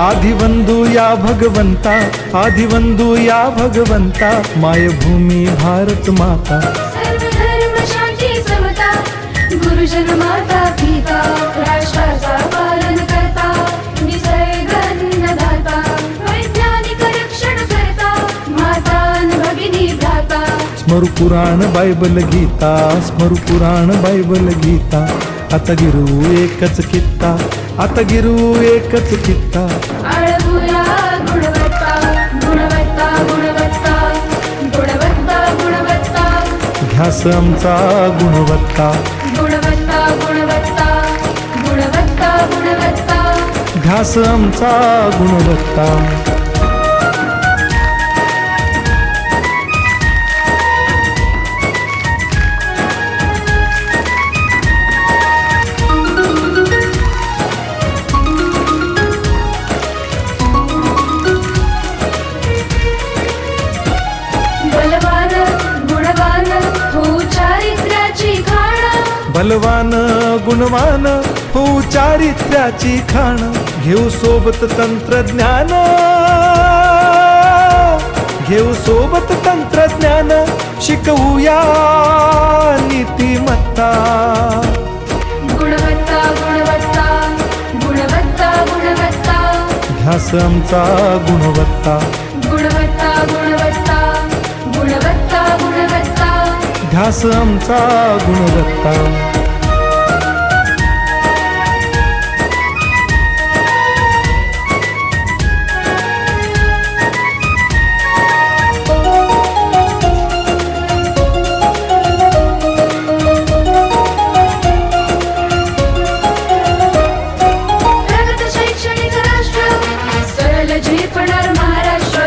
आदिवंदू या भगवंता, आदिवंदू या भगवंता, मायभूमी भारत माता. सर्व धर्म शांती समता, गुरुजन माता पिता, राष्ट्राचा पालन करता, निसर्ग अन्नदाता, वैज्ञानिक रक्षण करता, माता अन भगिनी भ्राता. स्मरू पुराण बायबल गीता, स्मरू पुराण बायबल गीता. आता गिरू एकच कित्ता, आता गिरू एकच कित्ता. आळवूया गुणवत्ता, गुणवत्ता, गुणवत्ता, गुणवत्ता, गुणवत्ता. ध्यास आमचा गुणवत्ता, गुणवत्ता, गुणवत्ता, गुणवत्ता, गुणवत्ता. ध्यास आमचा गुणवत्ता. बलवान गुणवान हो चारित्र्याची खाण. बलवान गुणवान हो चारित्र्याची खाण. घेऊ सोबत तंत्रज्ञान, घेऊ सोबत तंत्रज्ञान. शिकवूया नीतिमत्ता. गुणवत्ता, गुणवत्ता, गुणवत्ता, गुणवत्ता. ध्यास आमचा गुणवत्ता, गुणवत्ता, गुणवत्ता, गुणवत्ता, गुणवत्ता. ध्यास आमचा गुणवत्ता. प्रगत शैक्षणिक राष्ट्र, सरल झेपणार महाराष्ट्र.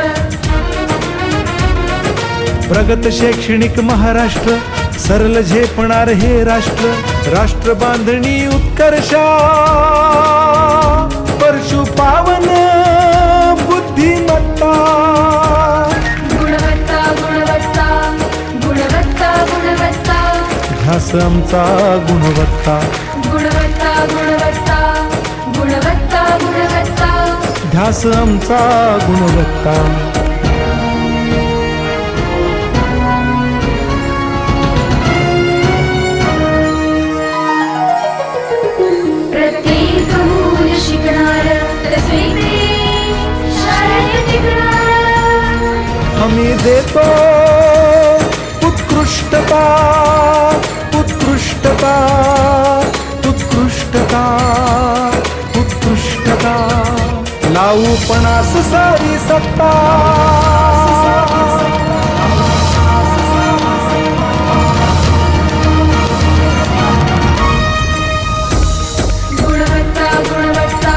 प्रगत शैक्षणिक महाराष्ट्र, सरल झेपणार हे राष्ट्र. राष्ट्र बांधणी उत्कर्षा, परशु पावन बुद्धिमत्ता. गुणवत्ता, गुणवत्ता, गुणवत्ता, गुणवत्ता. ध्यास आमचा गुणवत्ता, गुणवत्ता, गुणवत्ता, गुणवत्ता, गुणवत्ता. ध्यास आमचा गुणवत्ता. प्रत्येक मूल शिकणार, तसे ते शाळेत टिकणार. आम्ही देतो उत्कृष्टता, उत्कृष्टता, उत्कृष्टता, उत्कृष्टता. लावू पणास सारी सत्ता. गुणवत्ता, गुणवत्ता,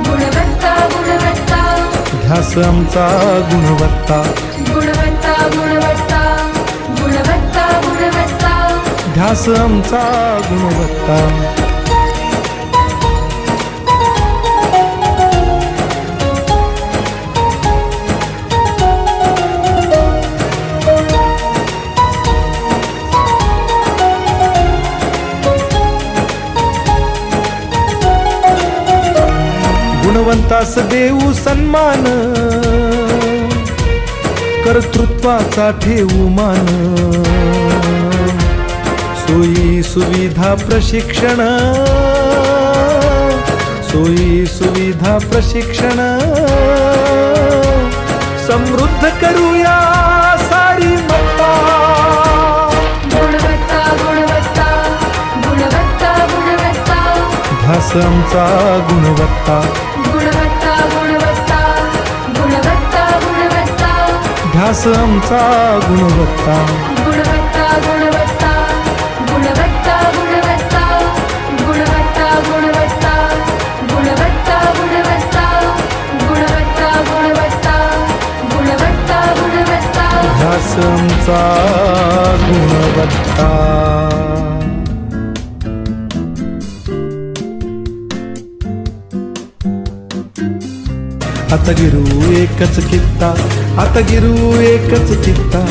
गुणवत्ता, गुणवत्ता. ध्यास आमचा गुणवत्ता, गुणवत्ता, गुणवत्ता, गुणवत्ता, गुणवत्ता. ध्यास आमचा गुणवत्ता. गुणवंतास देऊ सन्मान, कर्तृत्वाचा ठेवू मान. सोयी सुविधा प्रशिक्षण, सोयी सुविधा प्रशिक्षण. समृद्ध करूया सारी मत्ता. गुणवत्ता, गुणवत्ता, गुणवत्ता, गुणवत्ता. ध्यास आमचा गुणवत्ता, गुणवत्ता, गुणवत्ता, गुणवत्ता, गुणवत्ता. ध्यास आमचा गुणवत्ता. गुणवत्ता, गुणवत्ता, गुणवत्ता, गुणवत्ता. गुणवत्ता, गुणवत्ता, गुणवत्ता, गुणवत्ता. गुणवत्ता, गुणवत्ता, गुणवत्ता, गुणवत्ता. ध्यास आमचा गुणवत्ता. आता गिरू एकच कित्ता, आता गिरू एकच कित्ता.